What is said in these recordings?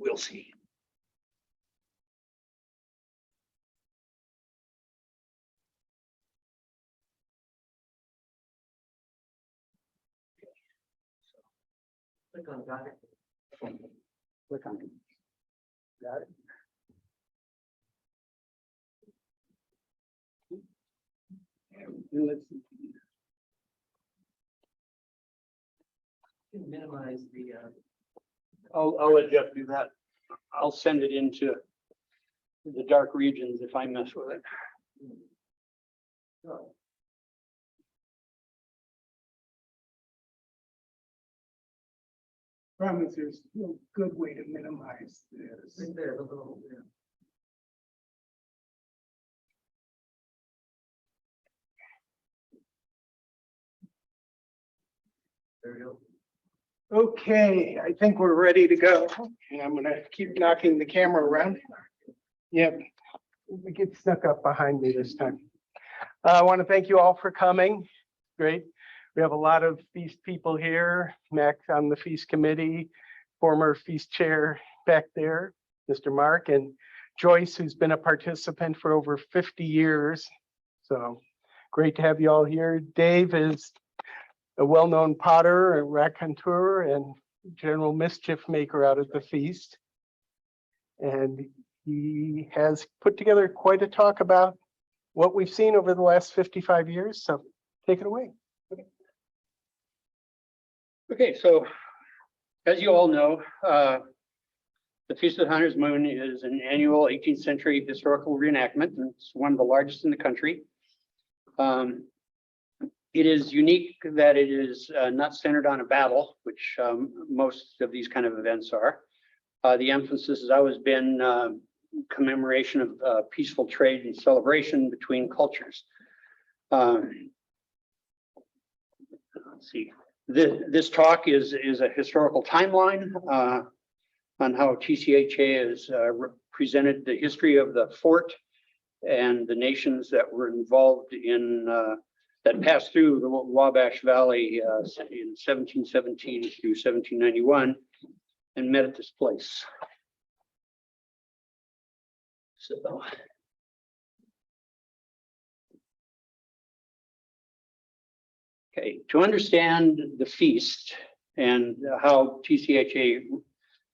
we'll see. Click on got it. Click on it. Got it. And let's see. Minimize the. I'll let Jeff do that. I'll send it into the dark regions if I mess with it. Oh, Promise there's no good way to minimize this. right there, the little, yeah. There we go. Okay, I think we're ready to go. And I'm gonna keep knocking the camera around. Yep, we get stuck up behind me this time. I want to thank you all for coming. Great. We have a lot of feast people here. Max on the feast committee, former feast chair back there, Mr. Mark, and Joyce, who's been a participant for over 50 years. So great to have you all here. Dave is a well-known potter and raconteur and general mischief maker out at the feast. And he has put together quite a talk about what we've seen over the last 55 years. So take it away. Okay, so as you all know, the Feast of the Hunter's Moon is an annual 18th century historical reenactment, and it's one of the largest in the country. It is unique that it is not centered on a battle, which most of these kind of events are. The emphasis has always been commemoration of peaceful trade and celebration between cultures. Let's see. This talk is a historical timeline on how TCHA has presented the history of the fort and the nations that were involved in that passed through the Wabash Valley in 1717 through 1791 and met at this place. So, okay, to understand the feast and how TCHA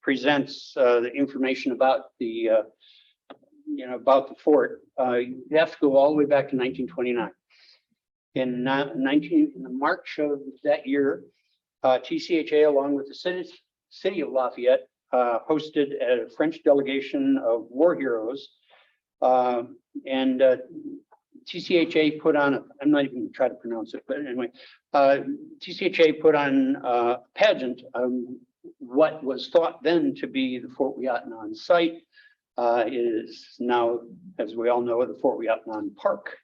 presents the information about the about the fort, you have to go all the way back to 1929. In March of that year, TCHA, along with the city of Lafayette, hosted a French delegation of war heroes, and TCHA put on, I'm not even gonna try to pronounce it, but anyway, TCHA put on a pageant, what was thought then to be the Fort Ouiatenon site. Is now, as we all know, the Fort Ouiatenon Park.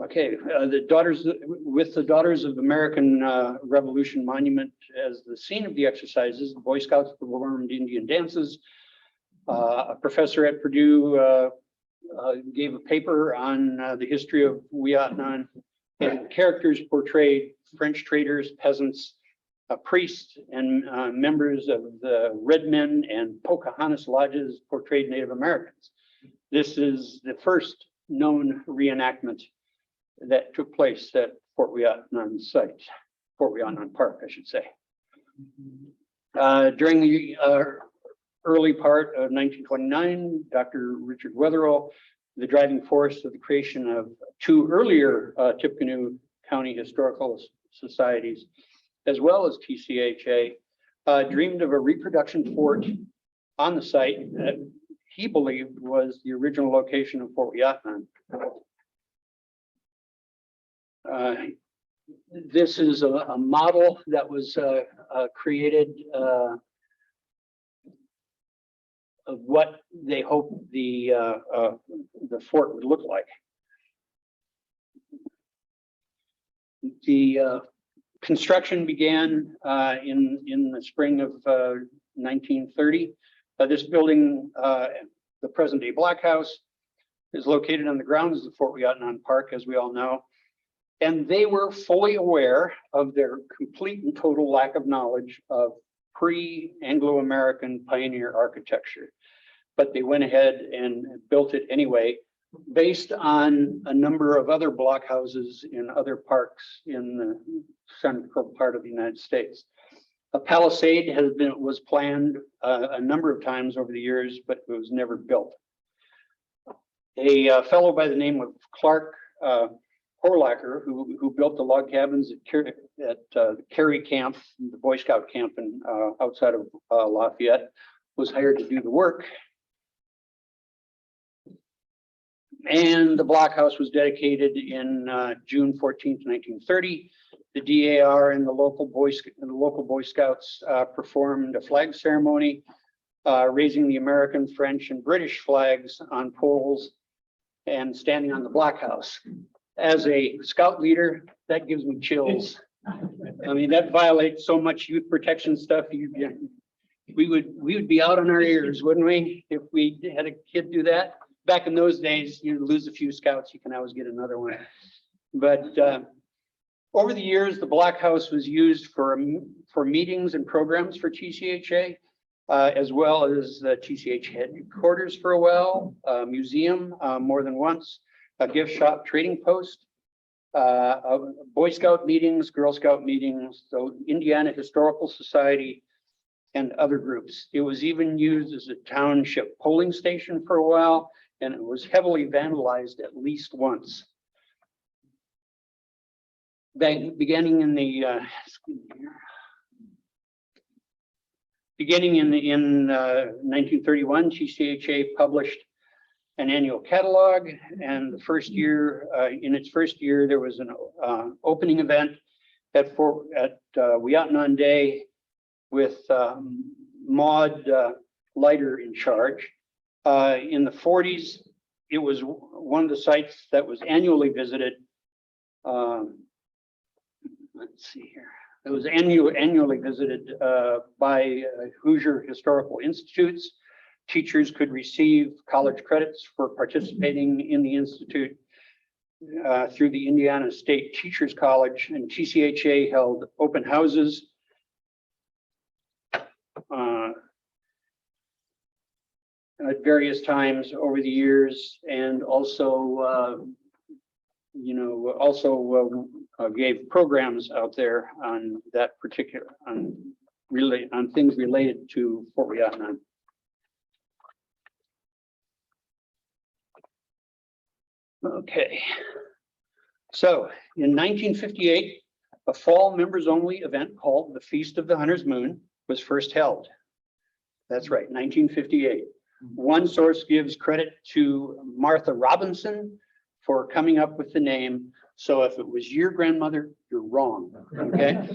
Okay, the Daughters of American Revolution Monument as the scene of the exercises, the Boy Scouts performed Indian dances. A professor at Purdue gave a paper on the history of Ouiatenon, and the characters portrayed French traders, peasants, priests, and members of the Red Men and Pocahontas lodges portrayed Native Americans. This is the first known reenactment that took place at Fort Ouiatenon site, Fort Ouiatenon Park, I should say. During the early part of 1929, Dr. Richard Wetherell, the driving force of the creation of two earlier Tippecanoe County Historical Societies, as well as TCHA, dreamed of a reproduction fort on the site that he believed was the original location of Fort Ouiatenon. This is a model that was created of what they hoped the fort would look like. The construction began in the spring of 1930. This building, the present day Black House, is located on the grounds of the Fort Ouiatenon Park, as we all know. And they were fully aware of their complete and total lack of knowledge of pre-Anglo-American pioneer architecture. But they went ahead and built it anyway, based on a number of other blockhouses in other parks in the central part of the United States. A palisade was planned a number of times over the years, but it was never built. A fellow by the name of Clark Horlacher, who built the log cabins at Cary Camp, the Boy Scout camp in outside of Lafayette, was hired to do the work. And the blockhouse was dedicated in June 14th, 1930. The DAR and the local Boy Scouts performed a flag ceremony, raising the American, French, and British flags on poles and standing on the blockhouse. As a scout leader, that gives me chills. I mean, that violates so much youth protection stuff. We would be out on our ears, wouldn't we, if we had a kid do that? Back in those days, you lose a few scouts, you can always get another one. But over the years, the blockhouse was used for meetings and programs for TCHA, as well as the TCH headquarters for a while, a museum more than once, a gift shop, trading post, Boy Scout meetings, Girl Scout meetings, the Indiana Historical Society, and other groups. It was even used as a township polling station for a while, and it was heavily vandalized at least once. Beginning in 1931, TCHA published an annual catalog, and the first year, in its first year, there was an opening event at Weohtaneh Day with Maud Leiter in charge. In the 40s, it was one of the sites that was annually visited. Let's see here. It was annually visited by Hoosier Historical Institutes. Teachers could receive college credits for participating in the Institute through the Indiana State Teachers College, and TCHA held open houses at various times over the years, and also gave programs out there on that particular on things related to Fort Weohtaneh. Okay, so in 1958, a fall members-only event called the Feast of the Hunter's Moon was first held. That's right, 1958. One source gives credit to Martha Robinson for coming up with the name. So if it was your grandmother, you're wrong, okay?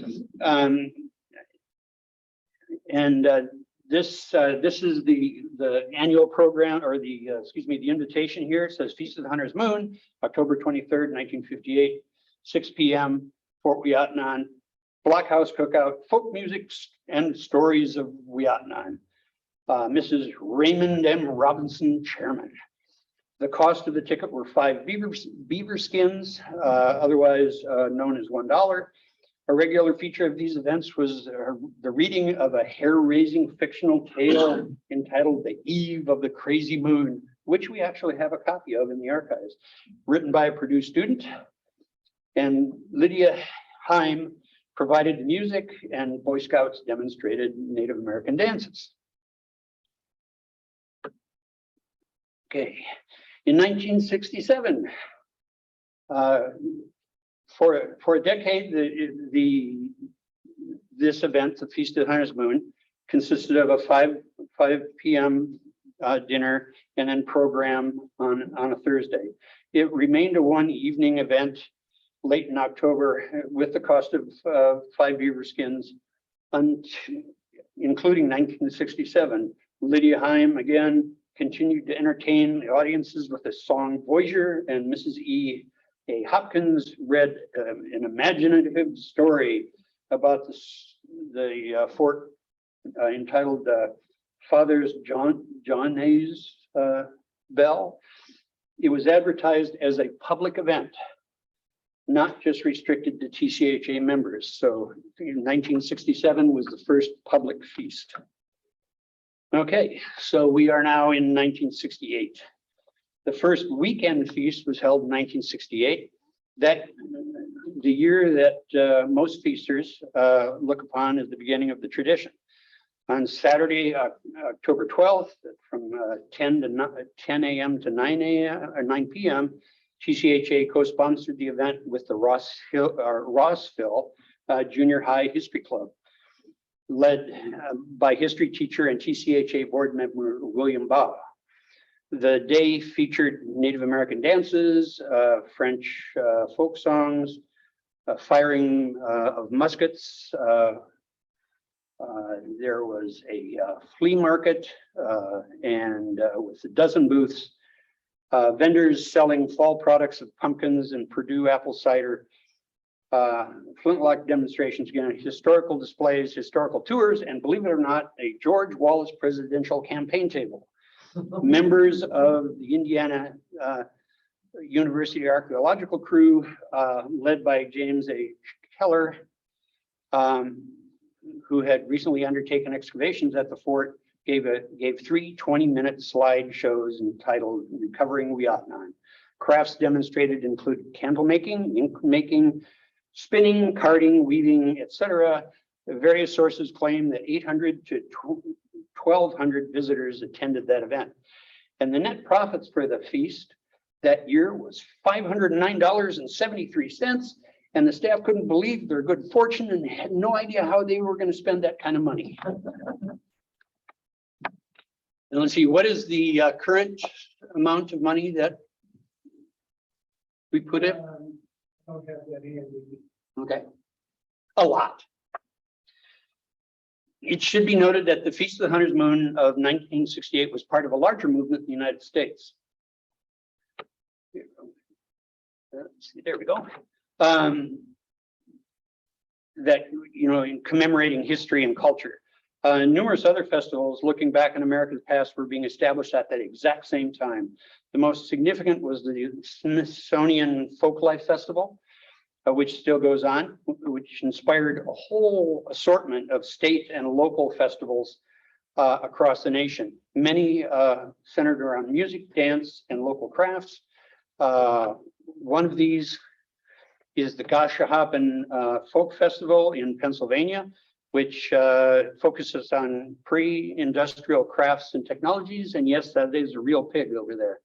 This is the annual program, or the invitation here. It says Feast of the Hunter's Moon, October 23rd, 1958, 6 p.m., Fort Weohtaneh, Blockhouse Cookout, folk music and stories of Weohtaneh. Mrs. Raymond M. Robinson, chairman. The cost of the ticket were 5 beaver skins, otherwise known as $1. A regular feature of these events was the reading of a hair-raising fictional tale entitled The Eve of the Crazy Moon, which we actually have a copy of in the archives, written by a Purdue student. And Lydia Heim provided the music, and Boy Scouts demonstrated Native American dances. Okay, in 1967, for a decade, this event, the Feast of the Hunter's Moon, consisted of a 5 p.m. Dinner and then program on a Thursday. It remained a one evening event late in October with the cost of 5 beaver skins, including 1967. Lydia Heim again continued to entertain the audiences with a song Voyageur, and Mrs. E. A. Hopkins read an imaginative story about the fort entitled Father's John's Bell. It was advertised as a public event not just restricted to TCHA members. So in 1967 was the first public feast. Okay, so we are now in 1968. The first weekend feast was held in 1968. That the year that most feasters look upon as the beginning of the tradition. On Saturday, October 12th, from 10 a.m. to 9 a.m. or 9 p.m., TCHA co-sponsored the event with the Rossville Junior High History Club, led by history teacher and TCHA board member William Baugh. The day featured Native American dances, French folk songs, firing of muskets. There was a flea market and with a dozen booths, vendors selling fall products of pumpkins and Purdue apple cider, flintlock demonstrations, again, historical displays, historical tours, and believe it or not, a George Wallace presidential campaign table. Members of the Indiana University Archaeological Crew, led by James A. Keller, who had recently undertaken excavations at the fort, gave 3 20-minute slide shows entitled Recovering Wiatnan. Crafts demonstrated included candle making, ink making, spinning, carding, weaving, etc. Various sources claim that 800 to 1,200 visitors attended that event. And the net profits for the feast that year was $509.73. And the staff couldn't believe their good fortune and had no idea how they were going to spend that kind of money. And let's see, what is the current amount of money that we put in? Don't have that handy. Okay, a lot. It should be noted that the Feast of the Hunter's Moon of 1968 was part of a larger movement in the United States. Let's see, there we go. That, you know, in commemorating history and culture. Numerous other festivals looking back in America's past were being established at that exact same time. The most significant was the Smithsonian Folklife Festival, which still goes on, which inspired a whole assortment of state and local festivals across the nation. Many centered around music, dance, and local crafts. One of these is the Goshawhatton Folk Festival in Pennsylvania, which focuses on pre-industrial crafts and technologies. And yes, that is a real pig over there.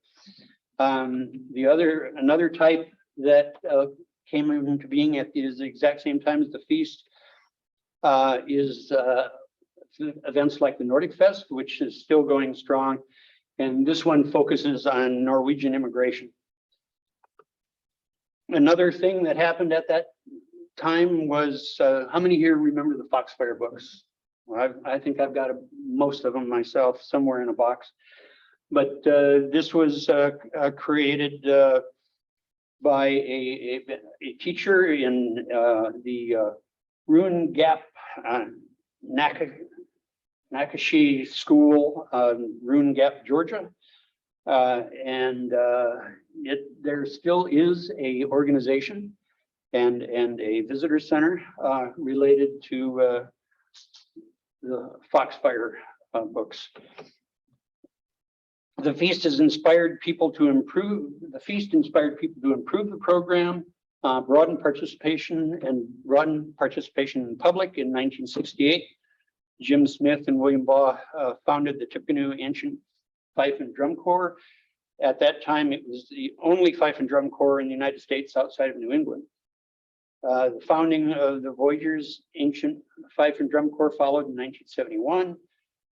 Another type that came into being at the exact same time as the feast is events like the Nordic Fest, which is still going strong. And this one focuses on Norwegian immigration. Another thing that happened at that time was, how many here remember the Foxfire books? Well, I think I've got most of them myself somewhere in a box. But this was created by a teacher in the Ruin Gap Nakashi School, Ruin Gap, Georgia. There still is a organization and a visitor center related to the Foxfire books. The feast has inspired people to improve. The feast inspired people to improve the program, broaden participation in public. In 1968, Jim Smith and William Baugh founded the Tippecanoe Ancient Fife and Drum Corps. At that time, it was the only fife and drum corps in the United States outside of New England. The founding of the Voyageurs Ancient Fife and Drum Corps followed in 1971.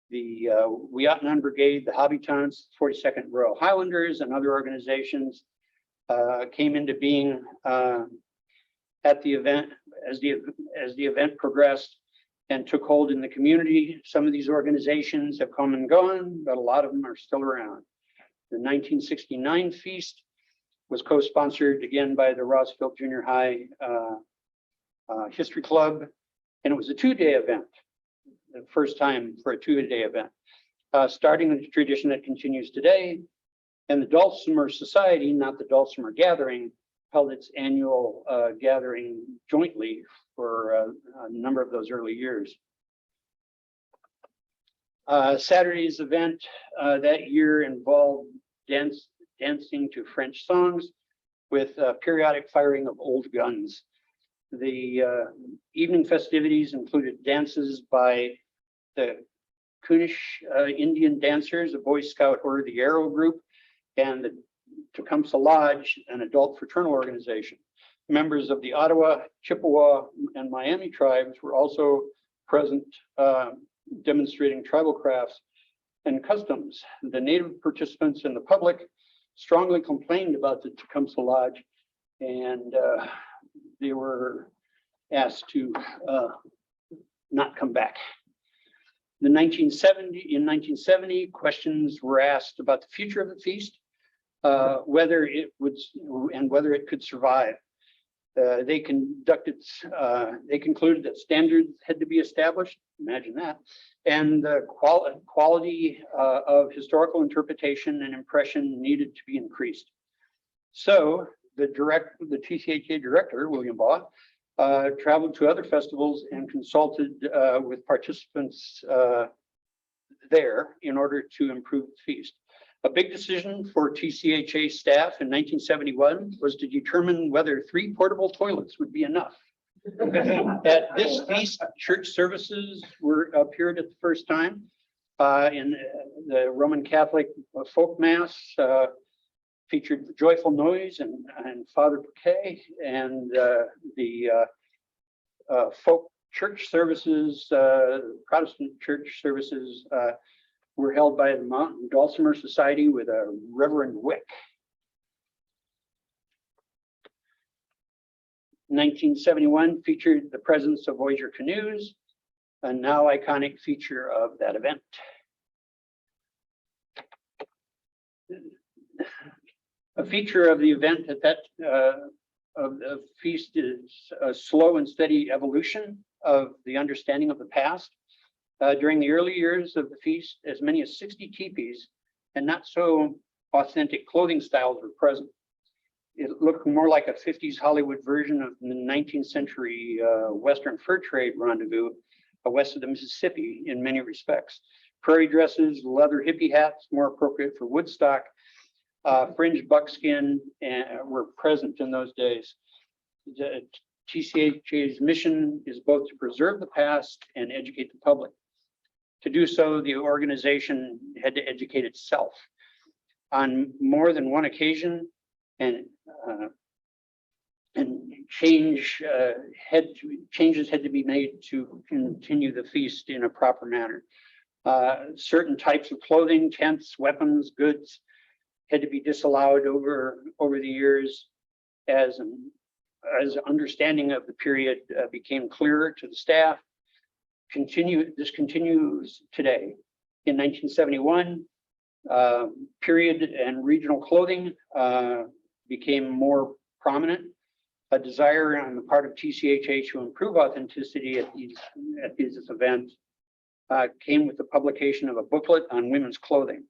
The Wiatnan Brigade, the Hobbitons, 42nd Royal Highlanders, and other organizations came into being at the event as the event progressed and took hold in the community. Some of these organizations have come and gone, but a lot of them are still around. The 1969 feast was co-sponsored again by the Rossville Junior High History Club, and it was a 2-day event. The first time for a 2-day event, starting the tradition that continues today. And the Dulcimer Society, not the Dulcimer Gathering, held its annual gathering jointly for a number of those early years. Saturday's event that year involved dancing to French songs with periodic firing of old guns. The evening festivities included dances by the Kunish Indian dancers, a Boy Scout Order the Arrow group, and the Tecumseh Lodge, an adult fraternal organization. Members of the Ottawa, Chippewa, and Miami tribes were also present, demonstrating tribal crafts and customs. The native participants and the public strongly complained about the Tecumseh Lodge, and they were asked to not come back. In 1970, questions were asked about the future of the feast, whether it could survive. They concluded that standards had to be established. It'Imagine that, and the quality of historical interpretation and impression needed to be increased. So the TCHA director, William Baugh, traveled to other festivals and consulted with participants there in order to improve the feast. A big decision for TCHA staff in 1971 was to determine whether 3 portable toilets would be enough. At this feast, church services appeared at the first time in the Roman Catholic folk mass, featured the Joyful Noise and Father Bouquet, and the folk church services, Protestant church services, were held by the Mountain Dulcimer Society with a Reverend Wick. 1971 featured the presence of Voyager canoes, a now iconic feature of that event. A feature of the event at that of the feast is a slow and steady evolution of the understanding of the past. During the early years of the feast, as many as 60 teepees and not so authentic clothing styles were present. It looked more like a 50s Hollywood version of the 19th century Western fur trade rendezvous west of the Mississippi in many respects. Prairie dresses, leather hippie hats, more appropriate for Woodstock, fringe buckskin were present in those days. The TCHA's mission is both to preserve the past and educate the public. To do so, the organization had to educate itself. On more than one occasion, and changes had to be made to continue the feast in a proper manner. Certain types of clothing, tents, weapons, goods had to be disallowed over the years as understanding of the period became clearer to the staff. This continues today. In 1971, period and regional clothing became more prominent. A desire on the part of TCHA to improve authenticity at these events came with the publication of a booklet on women's clothing.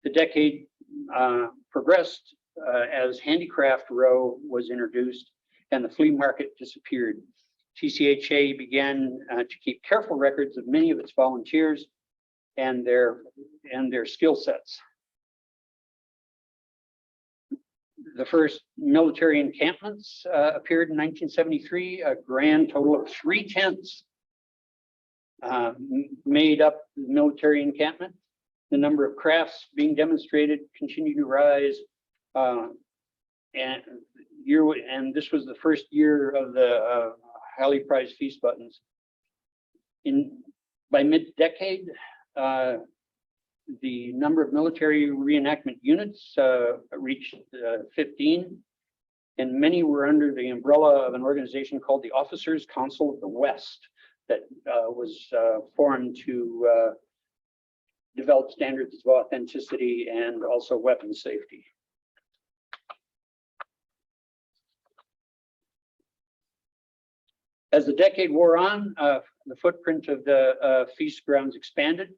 The decade progressed as Handicraft Row was introduced and the flea market disappeared. TCHA began to keep careful records of many of its volunteers and their skill sets. The first military encampments appeared in 1973. A grand total of 3 tents made up the military encampment. The number of crafts being demonstrated continued to rise, and this was the first year of the highly prized feast buttons. By mid-decade, the number of military reenactment units reached 15, and many were under the umbrella of an organization called the Officers Council of the West that was formed to develop standards of authenticity and also weapon safety. As the decade wore on, the footprint of the feast grounds expanded. It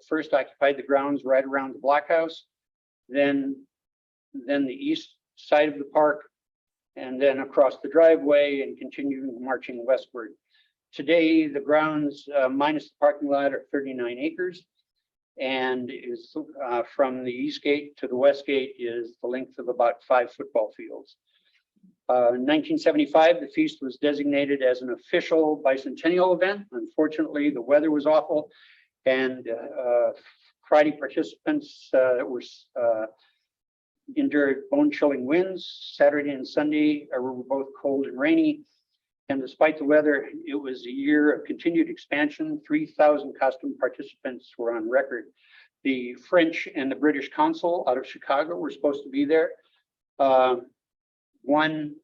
first occupied the grounds right around the blockhouse. Then the east side of the park and then across the driveway and continuing marching westward. Today, the grounds minus the parking lot are 39 acres and is from the east gate to the west gate is the length of about 5 football fields. In 1975, the feast was designated as an official bicentennial event. Unfortunately, the weather was awful and Friday participants were endured bone-chilling winds. Saturday and Sunday were both cold and rainy. And despite the weather, it was a year of continued expansion. 3,000 costume participants were on record. The French and the British consul out of Chicago were supposed to be there. One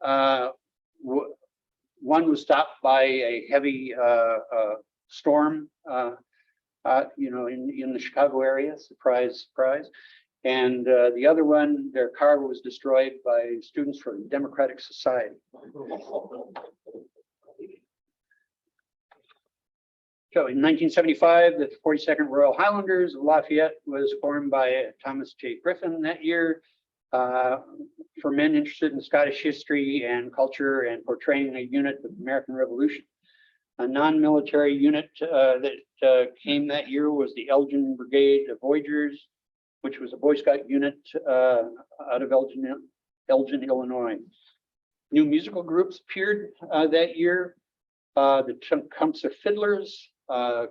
was stopped by a heavy storm, in the Chicago area. Surprise, surprise. And the other one, their car was destroyed by students from Democratic Society. So in 1975, the 42nd Royal Highlanders of Lafayette was formed by Thomas J. Griffin that year for men interested in Scottish history and culture and portraying a unit of the American Revolution. A non-military unit that came that year was the Elgin Brigade of Voyagers, which was a Boy Scout unit out of Elgin, Illinois. New musical groups appeared that year. The Tecumseh Fiddlers,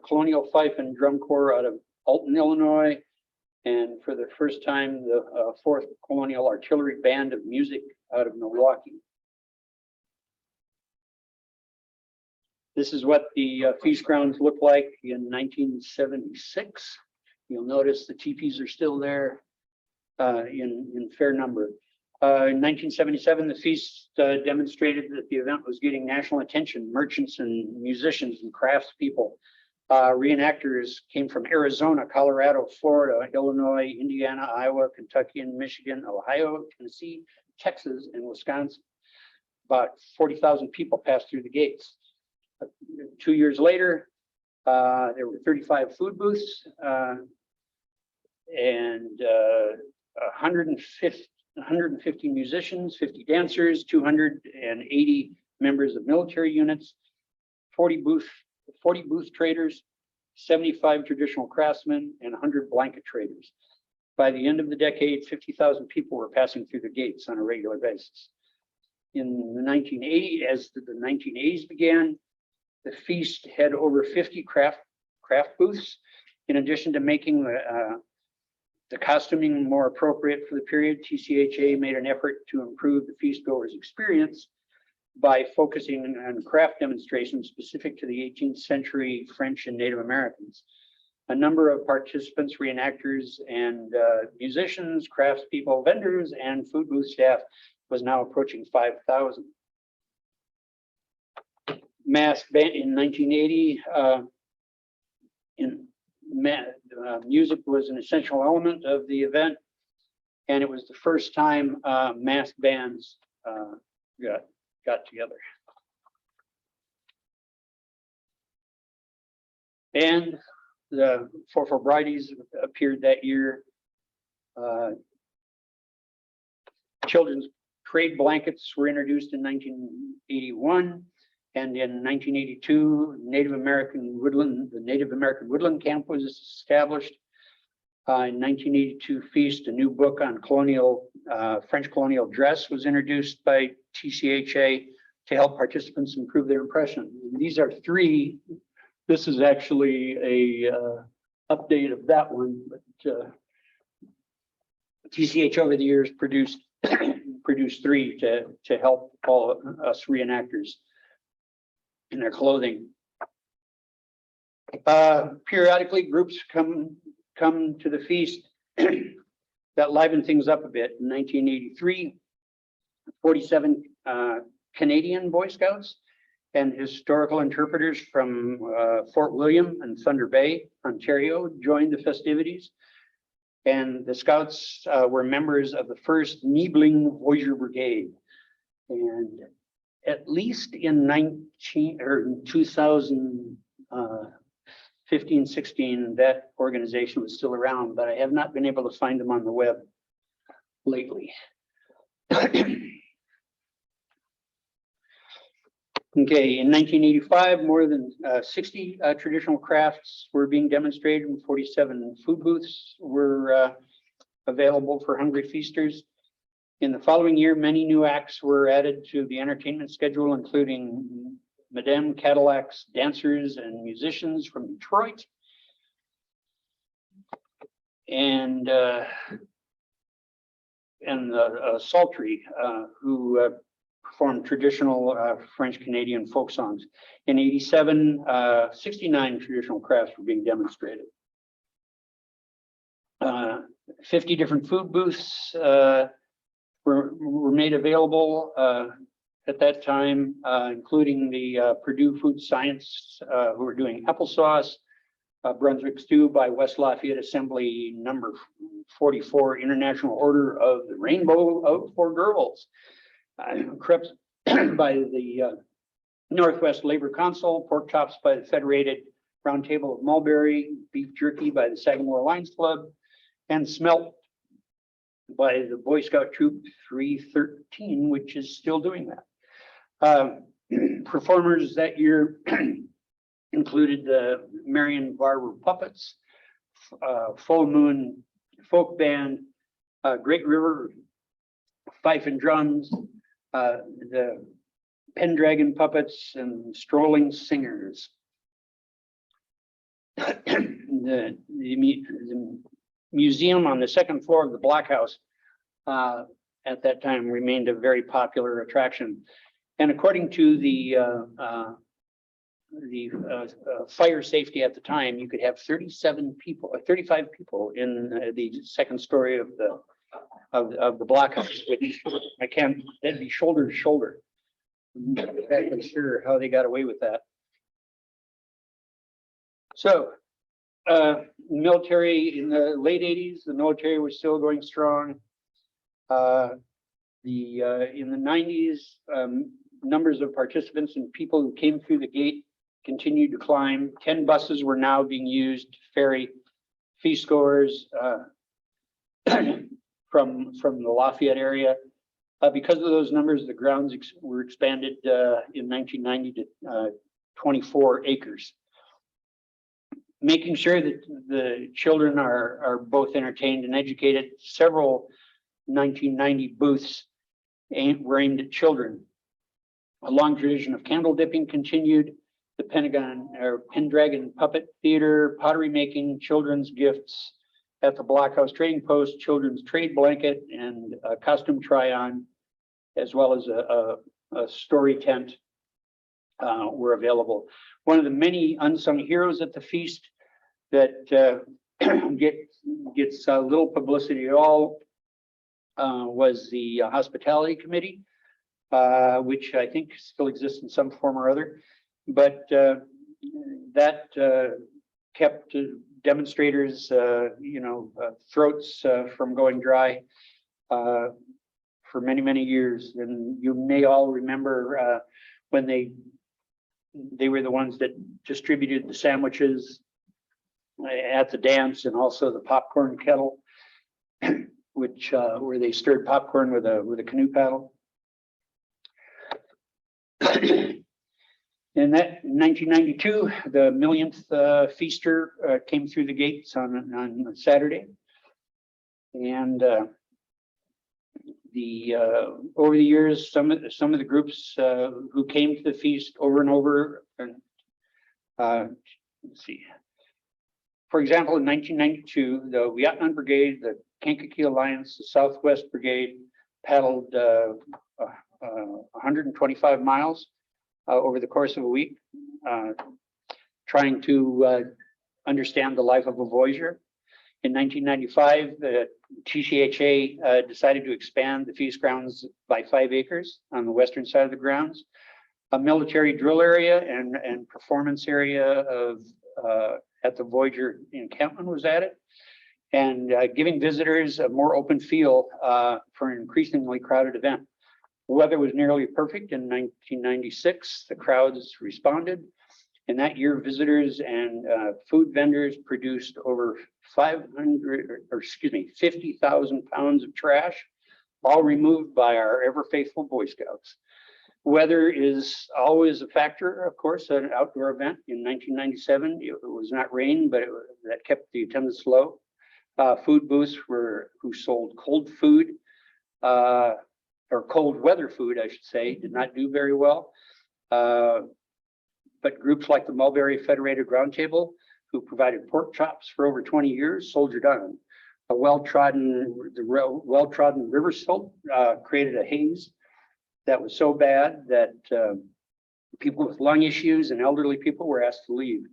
Colonial Fife and Drum Corps out of Alton, Illinois, and for the first time, the 4th Colonial Artillery Band of Music out of Milwaukee. This is what the feast grounds looked like in 1976. You'll notice the teepees are still there in fair number. In 1977, the feast demonstrated that the event was getting national attention. Merchants and musicians and craftspeople. Reenactors came from Arizona, Colorado, Florida, Illinois, Indiana, Iowa, Kentucky, and Michigan, Ohio, Tennessee, Texas, and Wisconsin. About 40,000 people passed through the gates. 2 years later, there were 35 food booths and 150 musicians, 50 dancers, 280 members of military units, 40 booth traders, 75 traditional craftsmen, and 100 blanket traders. By the end of the decade, 50,000 people were passing through the gates on a regular basis. In the 1980s, as the 1980s began, the feast had over 50 craft booths. In addition to making the costuming more appropriate for the period, TCHA made an effort to improve the feast goers' experience by focusing on craft demonstrations specific to the 18th century French and Native Americans. A number of participants, reenactors, and musicians, craftspeople, vendors, and food booth staff was now approaching 5,000. Mass band in 1980, music was an essential element of the event, and it was the first time mass bands got together. And the Four Brides appeared that year. Children's trade blankets were introduced in 1981. And in 1982, the Native American Woodland Camp was established. In 1982 feast, a new book on French colonial dress was introduced by TCHA to help participants improve their impression. And these are 3. This is actually a update of that one, but TCH over the years produced 3 to help all us reenactors in their clothing. Periodically, groups come to the feast that liven things up a bit. In 1983, 47 Canadian Boy Scouts and historical interpreters from Fort William and Thunder Bay, Ontario, joined the festivities. And the Scouts were members of the first Niebling Voyageur Brigade. And at least in 2015, 16, that organization was still around, but I have not been able to find them on the web lately. Okay, in 1985, more than 60 traditional crafts were being demonstrated and 47 food booths were available for hungry feasters. In the following year, many new acts were added to the entertainment schedule, including Madame Cadillac's dancers and musicians from Detroit. And Sultry, who performed traditional French Canadian folk songs. In 87, 69 traditional crafts were being demonstrated. 50 different food booths were made available at that time, including the Purdue Food Science, who were doing applesauce, Brunswick stew by West Lafayette Assembly number 44, International Order of the Rainbow of for Girls, crepes by the Northwest Labor Council, pork chops by the Federated Round Table of Mulberry, beef jerky by the Sagamore Lions Club, and smelt by the Boy Scout Troop 313, which is still doing that. Performers that year included the Marion Barber Puppets, Full Moon Folk Band, Great River Fife and Drums, the Pendragon Puppets, and Strolling Singers. The museum on the second floor of the Black House at that time remained a very popular attraction. And according to the fire safety at the time, you could have 37 people, 35 people in the second story of the Black House, which I can't, that'd be shoulder to shoulder. I'm not exactly sure how they got away with that. So, military in the late 80s, the military was still going strong. In the 90s, numbers of participants and people who came through the gate continued to climb. 10 buses were now being used to ferry feast goers from the Lafayette area. Because of those numbers, the grounds were expanded in 1990 to 24 acres. Making sure that the children are both entertained and educated, several 1990 booths were aimed at children. A long tradition of candle dipping continued. The Pendragon Puppet Theater, pottery making, children's gifts at the Black House Trading Post, children's trade blanket and a costume try-on, as well as a story tent were available. One of the many unsung heroes at the feast that gets little publicity at all was the hospitality committee, which I think still exists in some form or other. But that kept demonstrators, throats from going dry for many, many years. And you may all remember when they were the ones that distributed the sandwiches at the dance, and also the popcorn kettle, which where they stirred popcorn with a canoe paddle. In 1992, the millionth feaster came through the gates on Saturday, and over the years, some of the groups who came to the feast over and over, and let's see. For example, in 1992, the Wiatnan Brigade, the Kankakee Alliance, the Southwest Brigade paddled 125 miles over the course of a week, trying to understand the life of a voyager. In 1995, the TCHA decided to expand the feast grounds by 5 acres on the western side of the grounds. A military drill area and performance area of at the Voyager encampment was added, and giving visitors a more open feel for an increasingly crowded event. The weather was nearly perfect in 1996. The crowds responded. In that year, visitors and food vendors produced over 50,000 pounds of trash all removed by our ever faithful Boy Scouts. Weather is always a factor, of course, at an outdoor event. In 1997, it was not rain, but that kept the attendance low. Food booths who sold cold food, or cold weather food, I should say, did not do very well. But groups like the Mulberry Federated Roundtable, who provided pork chops for over 20 years, soldiered on. The well-trodden river silt created a haze that was so bad that people with lung issues and elderly people were asked to leave.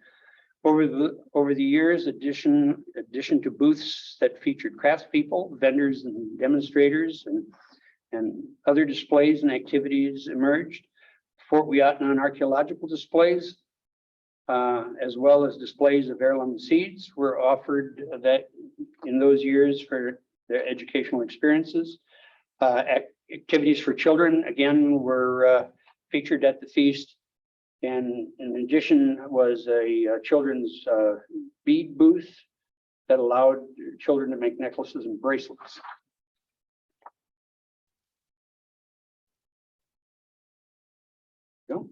Over the years, addition to booths that featured craftspeople, vendors, and demonstrators, and other displays and activities emerged. Fort Wiyatnon archaeological displays, as well as displays of heirloom seeds, were offered that in those years for their educational experiences. Activities for children, again, were featured at the feast. And in addition was a children's bead booth that allowed children to make necklaces and bracelets. Go.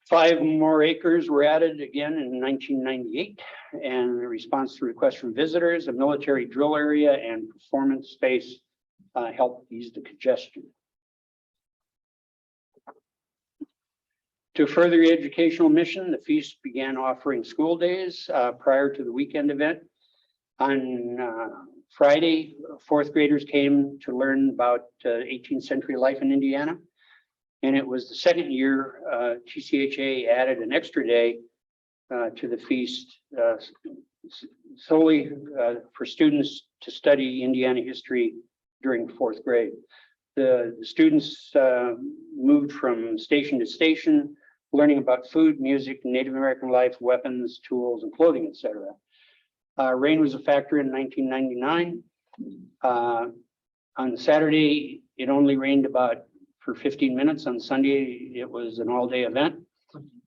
5 more acres were added again in 1998, and in response to requests from visitors, a military drill area and performance space helped ease the congestion. To further the educational mission, the feast began offering school days prior to the weekend event. On Friday, 4th graders came to learn about 18th century life in Indiana. And it was the second year TCHA added an extra day to the feast solely for students to study Indiana history during 4th grade. The students moved from station to station, learning about food, music, Native American life, weapons, tools, and clothing, etc. Rain was a factor in 1999. On Saturday, it only rained for 15 minutes. On Sunday, it was an all-day event.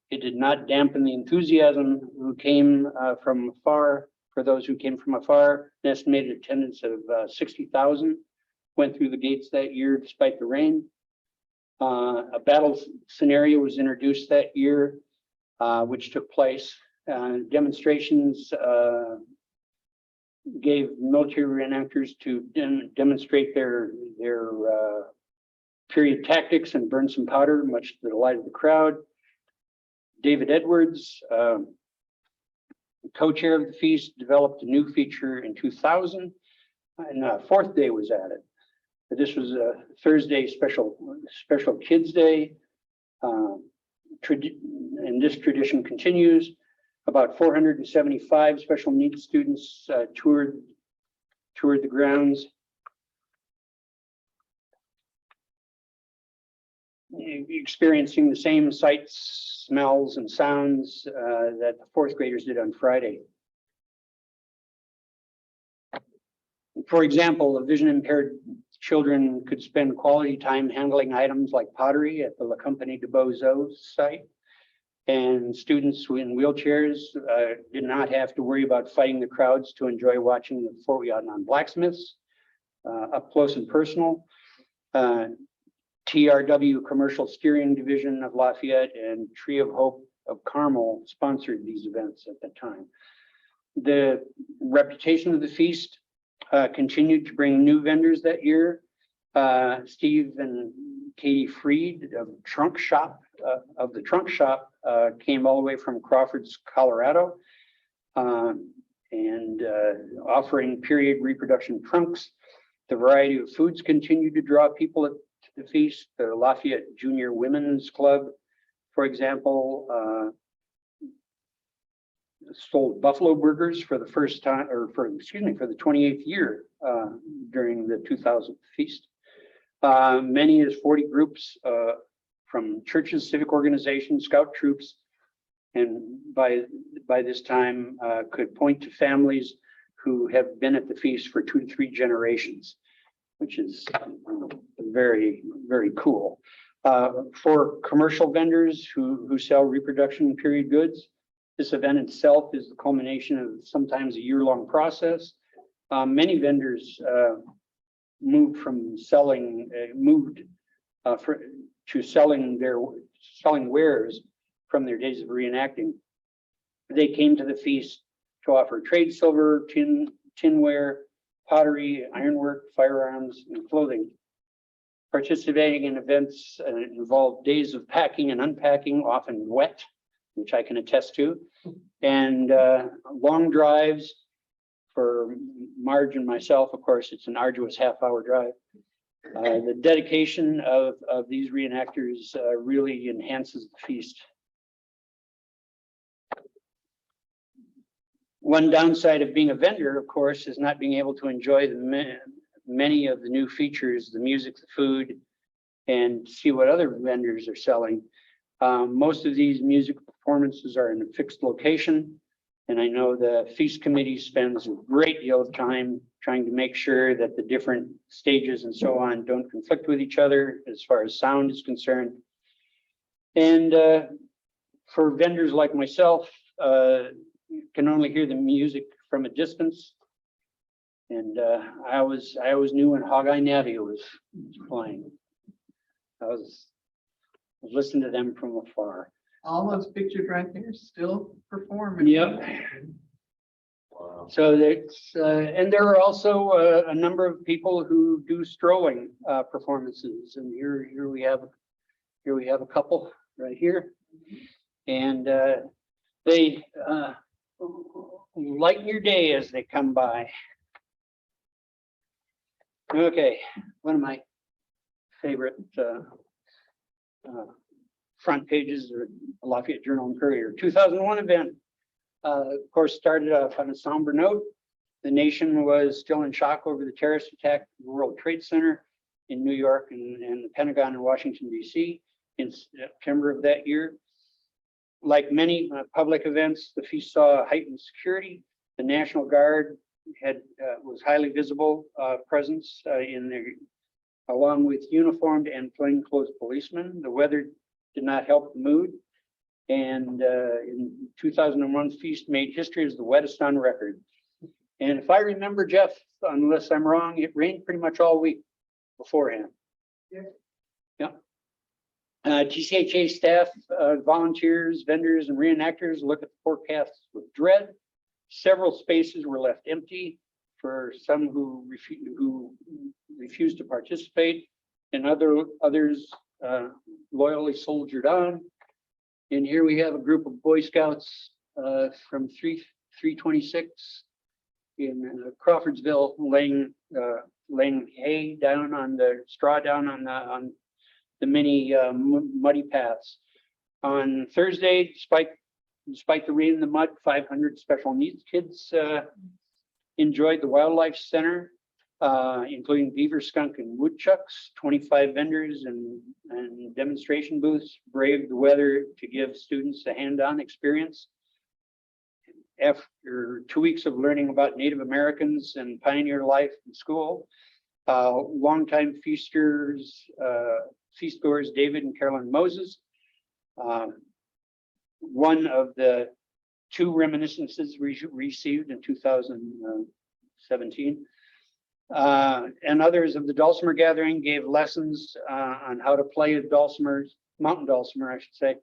It did not dampen the enthusiasm who came from afar. For those who came from afar, an estimated attendance of 60,000 went through the gates that year despite the rain. A battle scenario was introduced that year, which took place. Demonstrations gave military reenactors to demonstrate their period tactics and burn some powder, much to the delight of the crowd. David Edwards, co-chair of the feast, developed a new feature in 2000, and a 4th day was added. This was a Thursday special Kids Day, and this tradition continues. About 475 special needs students toured the grounds. Experiencing the same sights, smells, and sounds that the 4th graders did on Friday. For example, the vision impaired children could spend quality time handling items like pottery at the La Compagnie de Beaux-Arts site. And students in wheelchairs did not have to worry about fighting the crowds to enjoy watching the Fort Wiyatnon blacksmiths up close and personal. TRW Commercial Steering Division of Lafayette and Tree of Hope of Carmel sponsored these events at the time. The reputation of the feast continued to bring new vendors that year. Steve and Katie Freed of the Trunk Shop came all the way from Crawfords, Colorado, and offering period reproduction trunks. The variety of foods continued to draw people to the feast. The Lafayette Junior Women's Club, for example, sold buffalo burgers for the first time, for the 28th year during the 2000 feast. Many as 40 groups from churches, civic organizations, scout troops, and by this time could point to families who have been at the feast for 2 to 3 generations, which is very, very cool. For commercial vendors who sell reproduction period goods, this event itself is the culmination of sometimes a year-long process. Many vendors moved from selling, to selling wares from their days of reenacting. They came to the feast to offer trade silver, tinware, pottery, ironwork, firearms, and clothing. Participating in events involved days of packing and unpacking, often wet, which I can attest to, and long drives. For Marge and myself, of course, it's an arduous half-hour drive. The dedication of these reenactors really enhances the feast. One downside of being a vendor, of course, is not being able to enjoy the many of the new features, the music, the food, and see what other vendors are selling. Most of these music performances are in a fixed location. And I know the feast committee spends a great deal of time trying to make sure that the different stages and so on don't conflict with each other as far as sound is concerned. And for vendors like myself, you can only hear the music from a distance. And I always knew when Hog Eye Natty was playing. I was listening to them from afar. All those pictures right there still performing. Yep. Wow. So that's, and there are also a number of people who do strolling performances, and here we have a couple right here, and they lighten your day as they come by. Okay, one of my favorite front pages are Lafayette Journal and Courier. 2001 event, of course, started off on a somber note. The nation was still in shock over the terrorist attack at the World Trade Center in New York and the Pentagon in Washington, D.C. in September of that year. Like many public events, the feast saw heightened security. The National Guard was highly visible presence in there, along with uniformed and plainclothes policemen. The weather did not help the mood. And in 2001, feast made history as the wettest on record. And if I remember, Jeff, unless I'm wrong, it rained pretty much all week beforehand. Yeah. TCHA staff, volunteers, vendors, and reenactors look at the forecasts with dread. Several spaces were left empty for some who refused to participate, and others loyally soldiered on. And here we have a group of Boy Scouts from 326 in Crawfordsville laying hay down on the straw down on the many muddy paths. On Thursday, despite the rain and the mud, 500 special needs kids enjoyed the Wildlife Center, including beaver, skunk, and woodchucks. 25 vendors and demonstration booths braved the weather to give students a hand-on experience. After 2 weeks of learning about Native Americans and pioneer life in school, longtime feastgoers David and Carolyn Moses, one of the 2 reminiscences we received in 2017. And others of the Dulcimer gathering gave lessons on how to play a dulcimer, mountain dulcimer, I should say,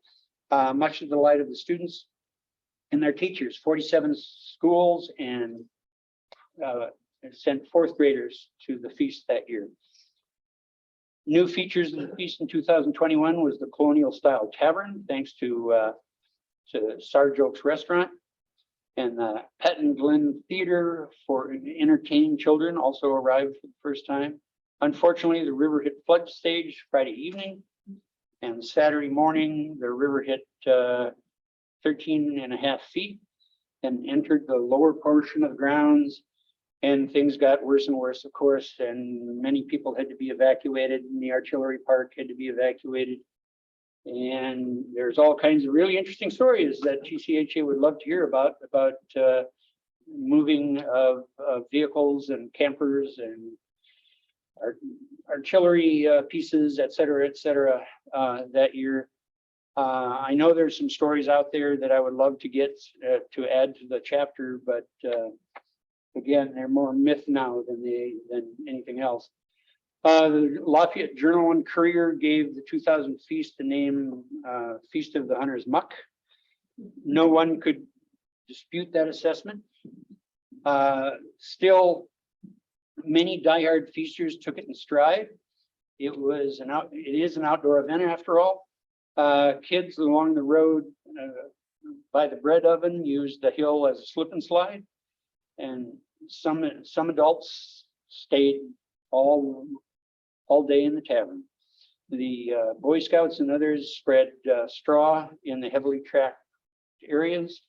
much to the delight of the students and their teachers. 47 schools and sent 4th graders to the feast that year. New features of the feast in 2021 was the colonial style tavern, thanks to Sarge Oaks Restaurant, and the Petton Glen Theater for entertaining children also arrived for the first time. Unfortunately, the river hit flood stage Friday evening, and Saturday morning, the river hit 13.5 feet and entered the lower portion of the grounds, and things got worse and worse, of course, and many people had to be evacuated, and the artillery park had to be evacuated. And there's all kinds of really interesting stories that TCHA would love to hear about moving of vehicles and campers and artillery pieces, et cetera, that year. I know there's some stories out there that I would love to get to add to the chapter, but again, they're more myth now than anything else. The Lafayette Journal and Courier gave the 2000 feast the name Feast of the Hunter's Muck. No one could dispute that assessment. Still, many diehard feasters took it in stride. It is an outdoor event after all. Kids along the road by the bread oven used the hill as a slip and slide, and some adults stayed all day in the tavern. The Boy Scouts and others spread straw in the heavily tracked areas.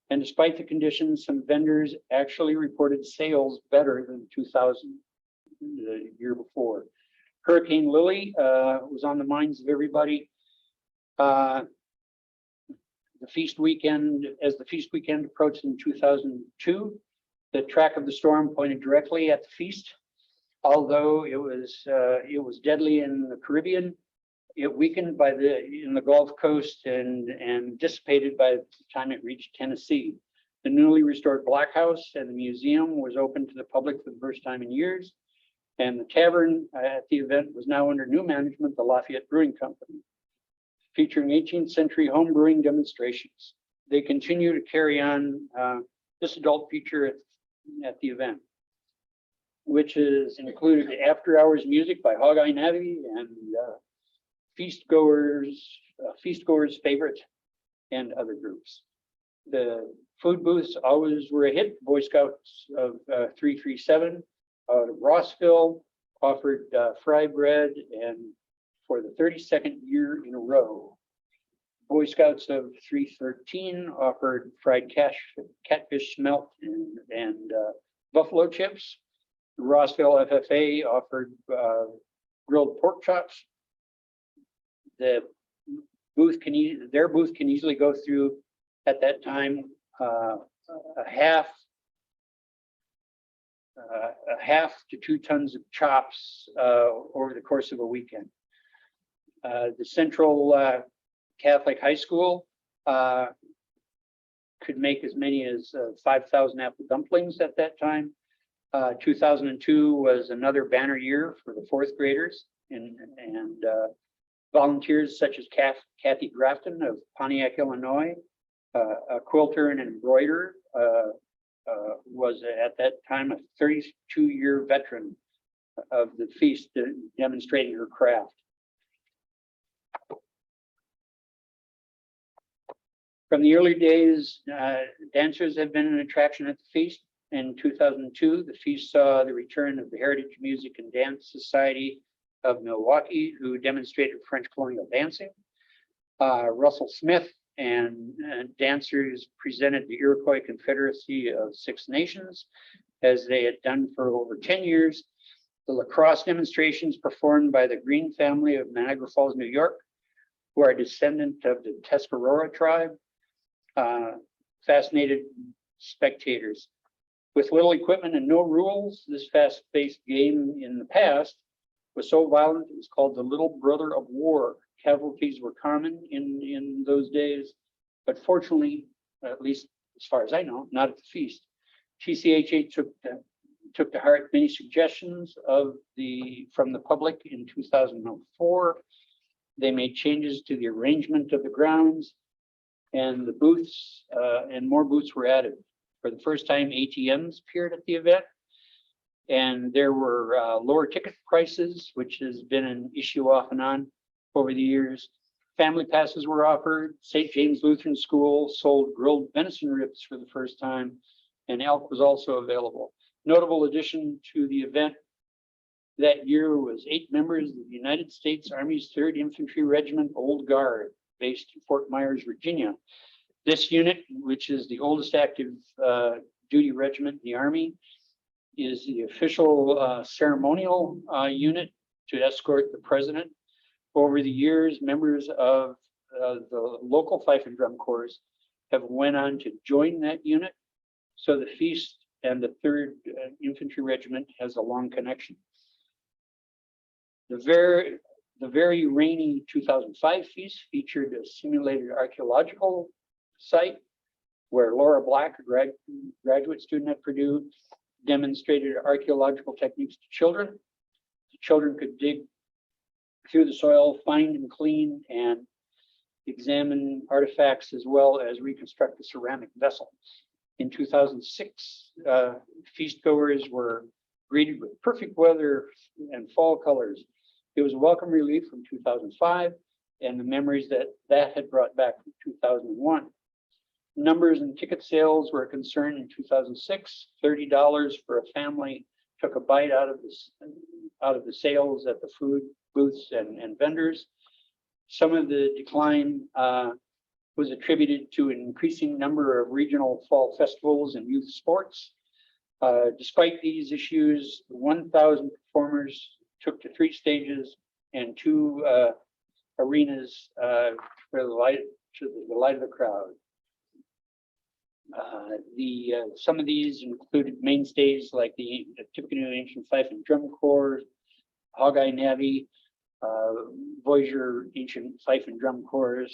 And despite the conditions, some vendors actually reported sales better than 2000, the year before. Hurricane Lily was on the minds of everybody. As the feast weekend approached in 2002, the track of the storm pointed directly at the feast. Although it was deadly in the Caribbean, it weakened in the Gulf Coast and dissipated by the time it reached Tennessee. The newly restored Black House and the museum was open to the public for the first time in years. And the tavern at the event was now under new management, the Lafayette Brewing Company, featuring 18th century home brewing demonstrations. They continue to carry on this adult feature at the event, which is included after hours music by Hog Eye Navy and feast goers favorite and other groups. The food booths always were a hit. Boy Scouts of 337 out of Rossville offered fry bread, and for the 32nd year in a row, Boy Scouts of 313 offered fried catfish smelt and buffalo chips. The Rossville FFA offered grilled pork chops. Their booth can easily go through at that time a half to 2 tons of chops over the course of a weekend. The Central Catholic High School could make as many as 5,000 apple dumplings at that time. 2002 was another banner year for the 4th graders, and volunteers such as Kathy Grafton of Pontiac, Illinois, a quilter and embroiderer, was at that time a 32-year veteran of the feast, demonstrating her craft. From the early days, dancers have been an attraction at the feast. In 2002, the feast saw the return of the Heritage Music and Dance Society of Milwaukee, who demonstrated French colonial dancing. Russell Smith and dancers presented the Iroquois Confederacy of 6 Nations, as they had done for over 10 years. The lacrosse demonstrations performed by the Green family of Niagara Falls, New York, who are a descendant of the Tuscarora tribe, fascinated spectators. With little equipment and no rules, this fast-paced game in the past was so violent it was called the Little Brother of War. Casualties were common in those days, but fortunately, at least as far as I know, not at the feast. TCHA took to heart many suggestions from the public in 2004. They made changes to the arrangement of the grounds, and the booths, and more booths were added. For the first time, ATMs appeared at the event, and there were lower ticket prices, which has been an issue off and on over the years. Family passes were offered. St. James Lutheran School sold grilled venison ribs for the first time, and elk was also available. Notable addition to the event that year was 8 members of the United States Army's 3rd Infantry Regiment Old Guard, based in Fort Myers, Virginia. This unit, which is the oldest active duty regiment in the Army, is the official ceremonial unit to escort the president. Over the years, members of the local fife and drum corps have went on to join that unit. So the feast and the 3rd Infantry Regiment has a long connection. The very rainy 2005 feast featured a simulated archaeological site where Laura Black, a graduate student at Purdue, demonstrated archaeological techniques to children. The children could dig through the soil, find and clean, and examine artifacts as well as reconstruct the ceramic vessel. In 2006, feast goers were greeted with perfect weather and fall colors. It was a welcome relief from 2005 and the memories that had brought back from 2001. Numbers and ticket sales were a concern in 2006. $30 for a family took a bite out of the sales at the food booths and vendors. Some of the decline was attributed to an increasing number of regional fall festivals and youth sports. Despite these issues, 1,000 performers took to 3 stages and 2 arenas for the light of the crowd. Some of these included mainstays like the Tippecanoe Ancient Fife and Drum Corps, Hogeye Navy, Voyageur Ancient Fife and Drum Corps,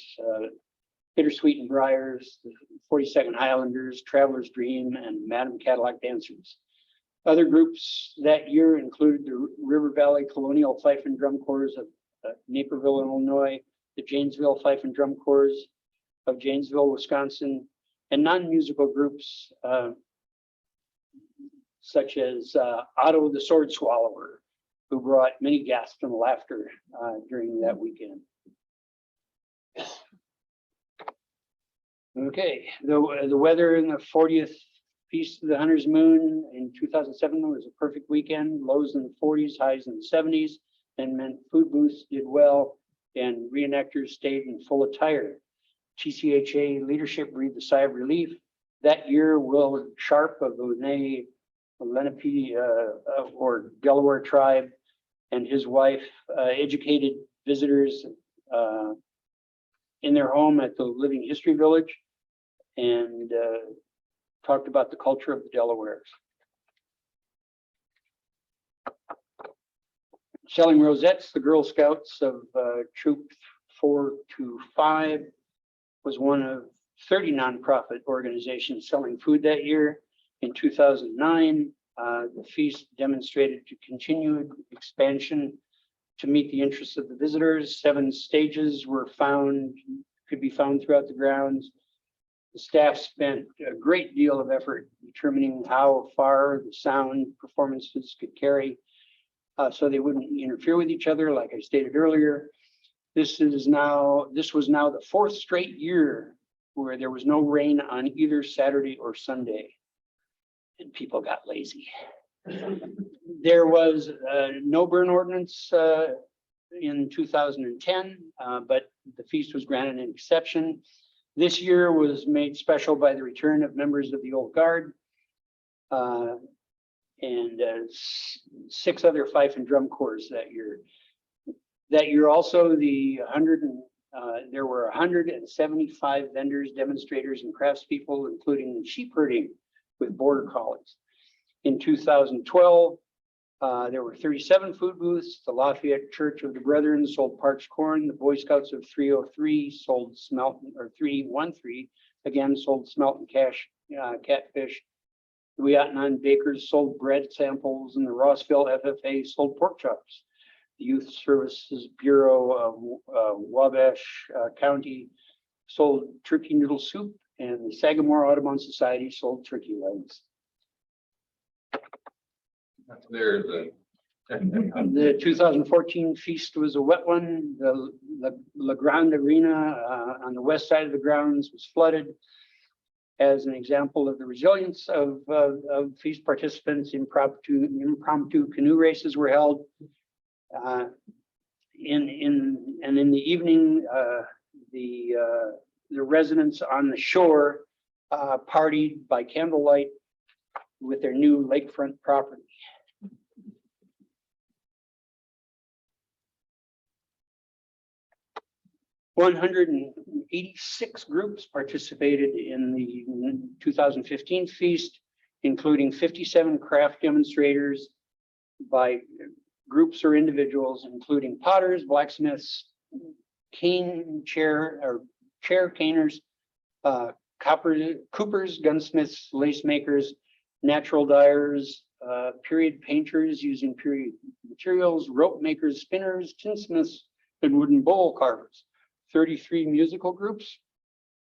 Bittersweet and Briars, the 42nd Highlanders, Traveler's Dream, and Madam Cadillac Dancers. Other groups that year included the River Valley Colonial Fife and Drum Corps of Naperville, Illinois, the Janesville Fife and Drum Corps of Janesville, Wisconsin, and non-musical groups such as Otto the Sword Swallower, who brought many gasps and laughter during that weekend. Okay, the weather in the 40th Feast of the Hunter's Moon in 2007 was a perfect weekend. Lows in the 40s, highs in the 70s, and meant food booths did well and reenactors stayed in full attire. TCHA leadership breathed a sigh of relief. That year, Will Sharp of the Lenape or Delaware tribe and his wife educated visitors in their home at the Living History Village and talked about the culture of the Delawares. Selling rosettes, the Girl Scouts of Troop 4 to 5 was one of 30 nonprofit organizations selling food that year. In 2009, the feast demonstrated to continued expansion to meet the interests of the visitors. 7 stages could be found throughout the grounds. The staff spent a great deal of effort determining how far the sound performances could carry so they wouldn't interfere with each other, like I stated earlier. This was now the 4th straight year where there was no rain on either Saturday or Sunday, and people got lazy. There was no burn ordinance in 2010, but the feast was granted an exception. This year was made special by the return of members of the Old Guard and 6 other fife and drum corps that year. That year also, there were 175 vendors, demonstrators, and craftspeople, including sheep herding with border collies. In 2012, there were 37 food booths. The Lafayette Church of the Brethren sold parched corn. The Boy Scouts of 303 sold smelt, or 313 again sold smelt and catfish. The Weatnan Bakers sold bread samples, and the Rossville FFA sold pork chops. The Youth Services Bureau of Wabash County sold turkey noodle soup, and the Sagamore Audubon Society sold turkey legs. There's The 2014 feast was a wet one. The La Grande Arena on the west side of the grounds was flooded. As an example of the resilience of feast participants, impromptu canoe races were held. In the evening, the residents on the shore partied by candlelight with their new lakefront property. $186 groups participated in the 2015 feast, including 57 craft demonstrators by groups or individuals, including potters, blacksmiths, chair caners, coopers, gunsmiths, lace makers, natural dyers, period painters using period materials, rope makers, spinners, tinsmiths, and wooden bowl carvers. 33 musical groups,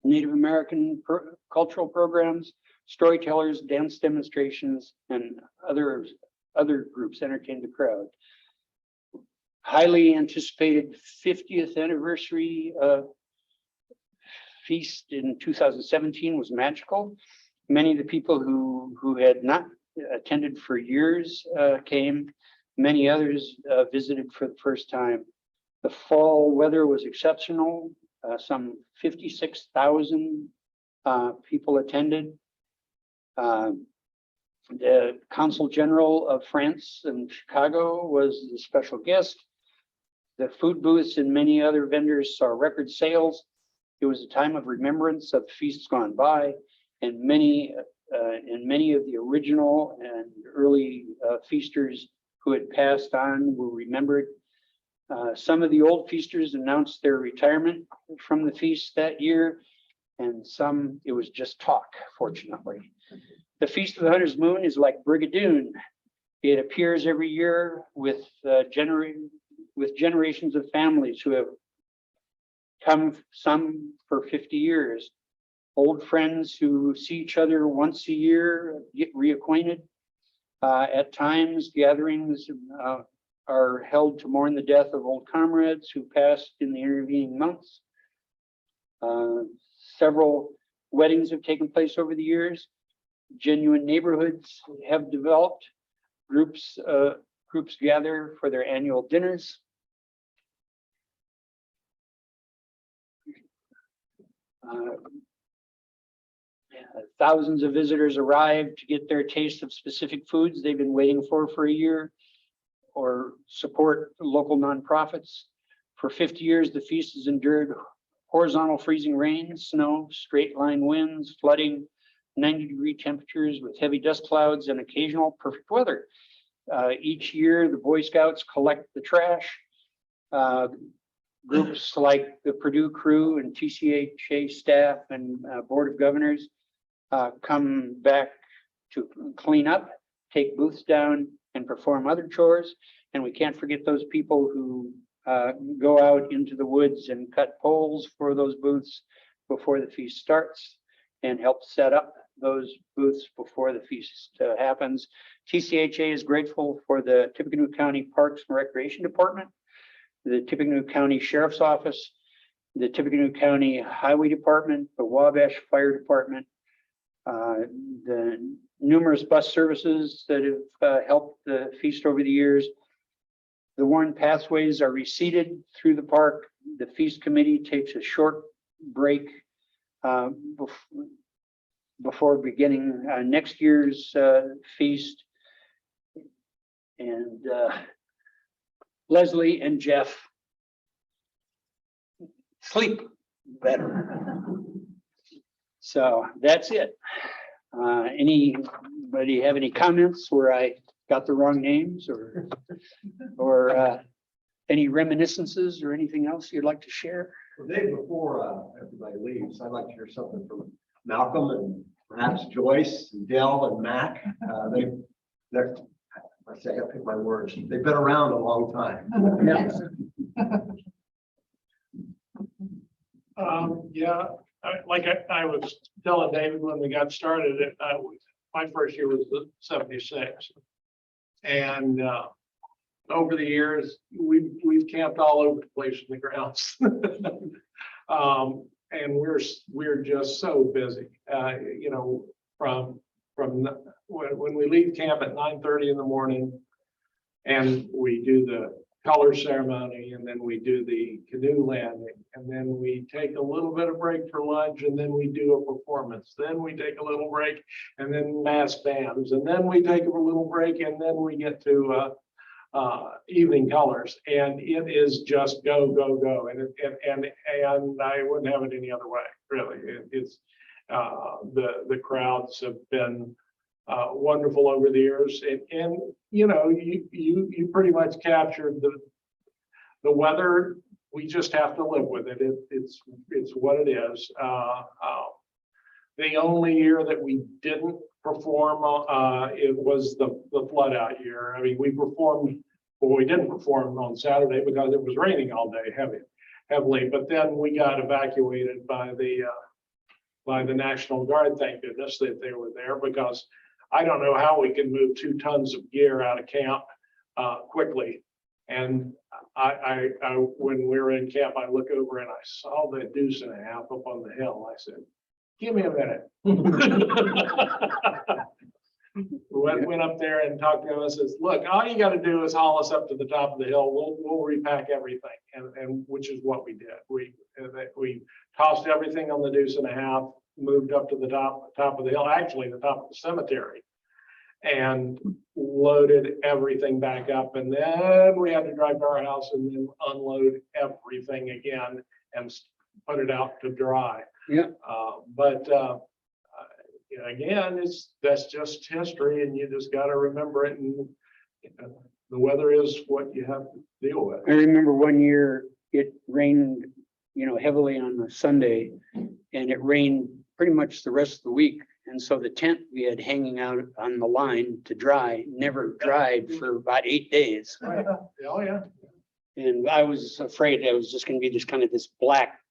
Native American cultural programs, storytellers, dance demonstrations, and other groups entertained the crowd. Highly anticipated 50th anniversary feast in 2017 was magical. Many of the people who had not attended for years came. Many others visited for the first time. The fall weather was exceptional. Some 56,000 people attended. The Consul General of France in Chicago was the special guest. The food booths and many other vendors saw record sales. It was a time of remembrance of feasts gone by, and many of the original and early feasters who had passed on were remembered. Some of the old feasters announced their retirement from the feast that year, and some, it was just talk, fortunately. The Feast of the Hunter's Moon is like Brigadoon. It appears every year with generations of families who have come, some for 50 years. Old friends who see each other once a year, get reacquainted. At times, gatherings are held to mourn the death of old comrades who passed in the intervening months. Several weddings have taken place over the years. Genuine neighborhoods have developed. Groups gather for their annual dinners. Thousands of visitors arrive to get their taste of specific foods they've been waiting for a year, or support local nonprofits. For 50 years, the feast has endured horizontal freezing rain, snow, straight line winds, flooding, 90-degree temperatures with heavy dust clouds, and occasional perfect weather. Each year, the Boy Scouts collect the trash. Groups like the Purdue crew and TCHA staff and Board of Governors come back to clean up, take booths down, and perform other chores. And we can't forget those people who go out into the woods and cut poles for those booths before the feast starts and help set up those booths before the feast happens. TCHA is grateful for the Tippecanoe County Parks and Recreation Department, the Tippecanoe County Sheriff's Office, the Tippecanoe County Highway Department, the Wabash Fire Department, the numerous bus services that have helped the feast over the years. The worn pathways are reseeded through the park. The feast committee takes a short break before beginning next year's feast. And Leslie and Jeff sleep better. So that's it. Anybody have any comments where I got the wrong names or any reminiscences or anything else you'd like to share? Well, Dave, before everybody leaves, I'd like to hear something from Malcolm and perhaps Joyce and Dell and Mac. They're, I say, I pick my words. They've been around a long time. I was telling David when we got started, my first year was the 76. And over the years, we've camped all over the place in the grounds. And we're just so busy, you know, from when we leave camp at 9:30 in the morning and we do the color ceremony, and then we do the canoe landing, and then we take a little bit of break for lunch, and then we do a performance, then we take a little break, and then mass bands, and then we take a little break, and then we get to evening colors, and it is just go go go, and I wouldn't have it any other way, really. It's the crowds have been wonderful over the years, and you know, you pretty much captured the weather. We just have to live with it. It's what it is. The only year that we didn't perform, it was the flood out year. I mean, we performed Well, we didn't perform on Saturday because it was raining all day heavily, but then we got evacuated by the National Guard. Thank goodness that they were there, because I don't know how we can move 2 tons of gear out of camp quickly. And I when we were in camp, I look over and I saw the 1.5 up on the hill. I said, give me a minute. Went up there and talked to him and says, look, all you got to do is haul us up to the top of the hill. We'll repack everything. And which is what we did. We tossed everything on the 1.5, moved up to the top of the hill, actually the top of the cemetery, and loaded everything back up. And then we had to drive to our house and then unload everything again and put it out to dry. Yeah. Again, that's just history, and you just got to remember it. And the weather is what you have to deal with. I remember one year it rained, heavily on a Sunday, and it rained pretty much the rest of the week. And so the tent we had hanging out on the line to dry never dried for about 8 days. Oh, yeah. And I was afraid I was just going to be just kind of this black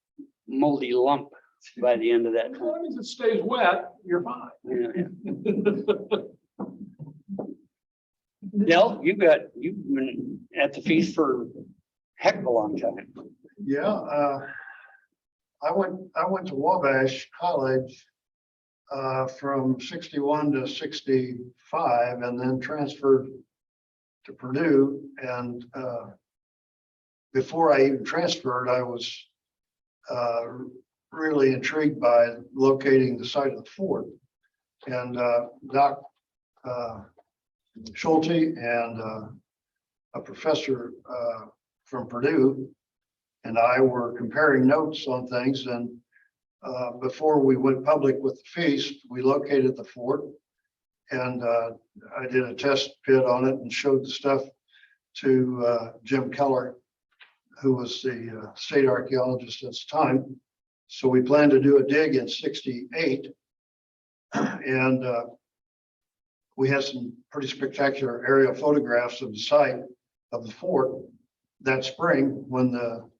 moldy lump by the end of that As time. long as it stays wet, you're fine. Yeah. Del, you've been at the feast for a heck of a long time. Yeah, I went to Wabash College from 61 to 65 and then transferred to Purdue. And before I even transferred, I was really intrigued by locating the site of the fort. And Doc Schulte and a professor from Purdue and I were comparing notes on things. And before we went public with the feast, we located the fort, and I did a test pit on it and showed the stuff to Jim Keller, who was the state archaeologist at the time. So we planned to do a dig in 68, and we had some pretty spectacular aerial photographs of the site of the fort that spring when the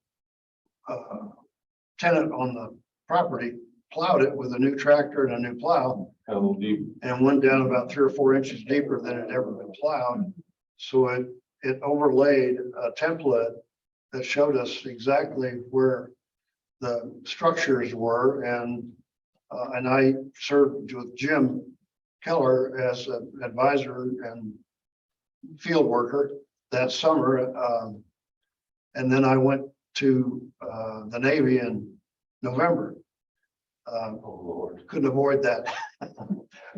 tenant on the property plowed it with a new tractor and a new plow. How deep? And went down about 3 or 4 inches deeper than it had ever been plowed. So it overlaid a template that showed us exactly where the structures were. And I served with Jim Keller as an advisor and field worker that summer. And then I went to the Navy in November. Oh, Lord. Couldn't avoid that.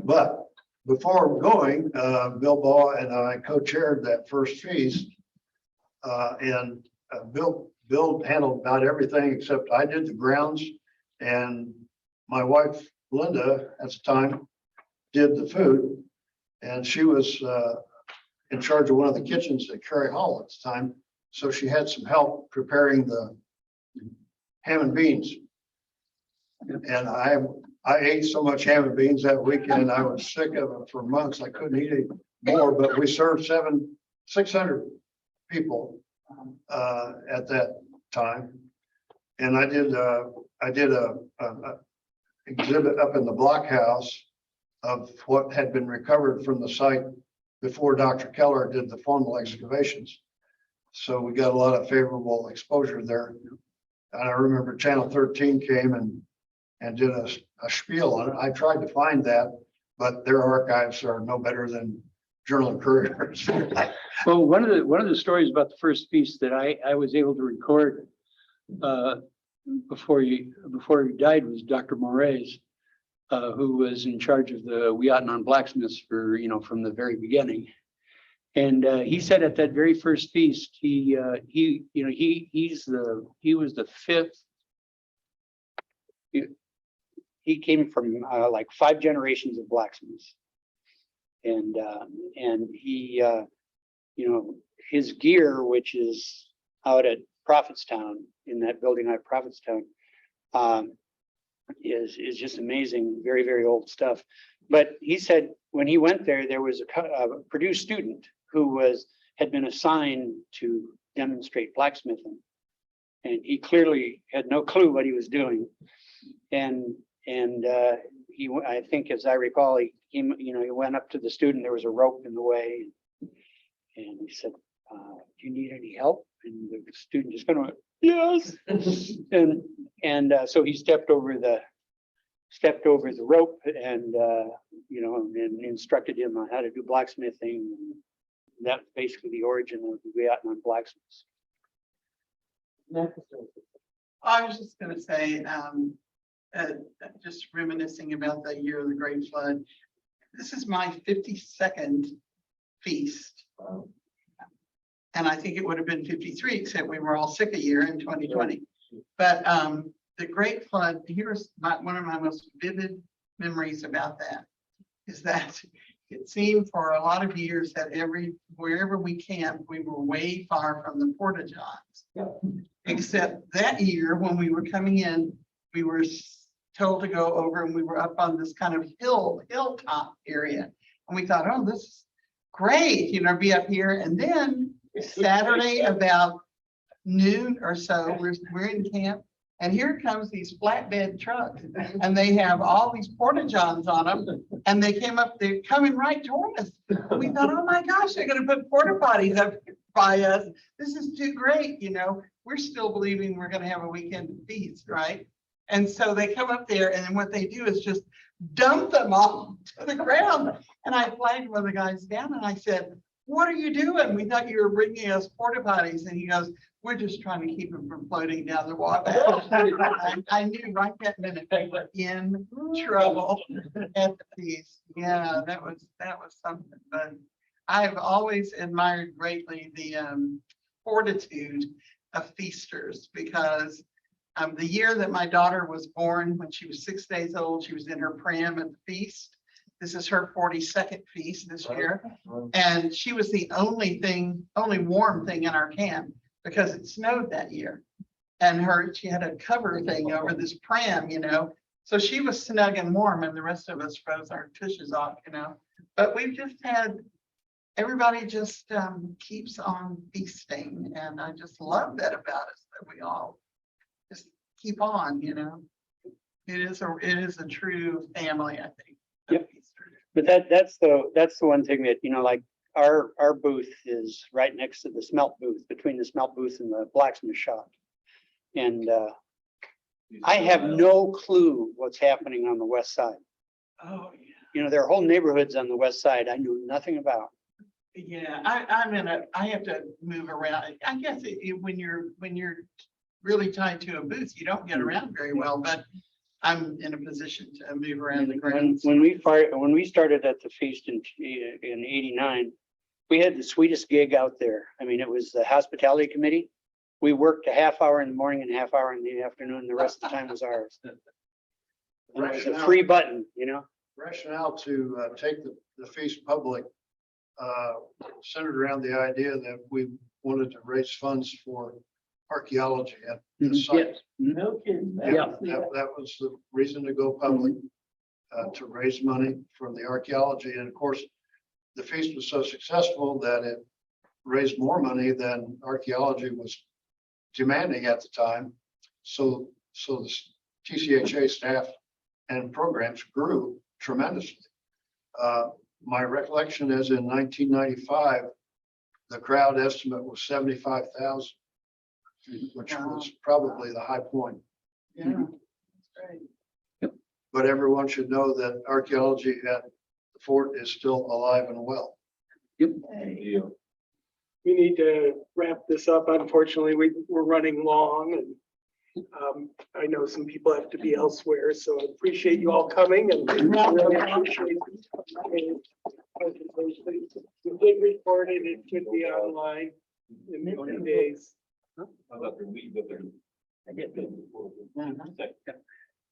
But before going, Bill Baugh and I co-chaired that first feast. And Bill handled about everything except I did the grounds, and my wife Linda at the time did the food, and she was in charge of one of the kitchens at Cary Hall at the time. So she had some help preparing the ham and beans. And I ate so much ham and beans that weekend, I was sick of it for months. I couldn't eat any more, but we served 600 people at that time. And I did a exhibit up in the blockhouse of what had been recovered from the site before Dr. Keller did the formal excavations. So we got a lot of favorable exposure there. And I remember Channel 13 came and did a spiel on it. I tried to find that, but their archives are no better than Journal and Courier's. Well, one of the stories about the first feast that I was able to record before he died was Dr. Moraes, who was in charge of the Wiatnon blacksmiths for, from the very beginning. And he said at that very first feast, he was the fifth. He came from like 5 generations of blacksmiths, and he, his gear, which is out at Prophetstown, in that building out at Prophetstown, is just amazing. Very, very old stuff. But he said when he went there, there was a Purdue student who had been assigned to demonstrate blacksmithing. And he clearly had no clue what he was doing. And I think, as I recall, he went up to the student, there was a rope in the way. And he said, do you need any help? And the student just kind of went, yes. So he stepped over the rope and, and instructed him on how to do blacksmithing. That's basically the origin of the Vietnam blacksmiths. I was just gonna say, just reminiscing about the year of the Great Flood. This is my 52nd feast. And I think it would have been 53, except we were all sick a year in 2020. But the Great Flood, here's one of my most vivid memories about that, is that it seemed for a lot of years that wherever we camped, we were way far from the porta johns. Except that year, when we were coming in, we were told to go over, and we were up on this kind of hilltop area. And we thought, oh, this is great, be up here. And then Saturday about noon or so, we're in camp, and here comes these flatbed trucks, and they have all these porta johns on them, and they're coming right toward us. We thought, oh my gosh, they're gonna put porta potties up by us. This is too great, we're still believing we're gonna have a weekend feast, right? And so they come up there, and then what they do is just dump them all to the ground. And I flagged one of the guys down, and I said, what are you doing? We thought you were bringing us porta potties. And he goes, we're just trying to keep them from floating down the water. I knew right that minute we were in trouble at the feast. Yeah, that was something. But I've always admired greatly the fortitude of feasters, because the year that my daughter was born, when she was 6 days old, she was in her pram at the feast. This is her 42nd feast this year. And she was the only warm thing in our camp, because it snowed that year. And she had a cover thing over this pram, so she was snug and warm, and the rest of us froze our tushes off, But we've just had, everybody just keeps on feasting. And I just love that about us, that we all just keep on, It is a true family, I think. Yep. But that's the one thing that, like our booth is right next to the smelt booth, between the smelt booth and the blacksmith shop. And I have no clue what's happening on the west side. Oh, yeah. There are whole neighborhoods on the west side I knew nothing about. Yeah, I have to move around. I guess when you're really tied to a booth, you don't get around very well, but I'm in a position to move around the grounds. When we started at the feast in '89, we had the sweetest gig out there. I mean, it was the hospitality committee. We worked a half hour in the morning and a half hour in the afternoon. The rest of the time was ours. It was a free button, Rationale to take the feast public centered around the idea that we wanted to raise funds for archaeology at the site. No kidding. Yeah. That was the reason to go public, to raise money from the archaeology. And of course, the feast was so successful that it raised more money than archaeology was demanding at the time. So the TCHA staff and programs grew tremendously. My recollection is in 1995, the crowd estimate was 75,000, which was probably the high point. Yeah, that's great. But everyone should know that archaeology at the fort is still alive and well. Hey. We need to wrap this up. Unfortunately, we're running long, and I know some people have to be elsewhere, so I appreciate you all coming, and really appreciate it. We did record it. It should be online in 20 days. How about their weed, but their. I get them.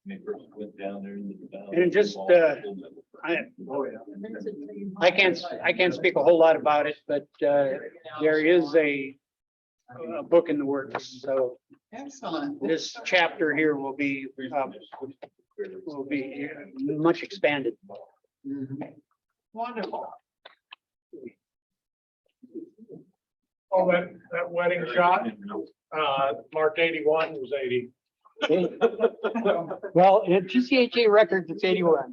They first went down there in the. And just, I can't speak a whole lot about it, but there is a book in the works. So Excellent. this chapter here will be much expanded. Wonderful. Oh, that wedding shot, marked 81 was 80. Well, in TCHA records, it's 81.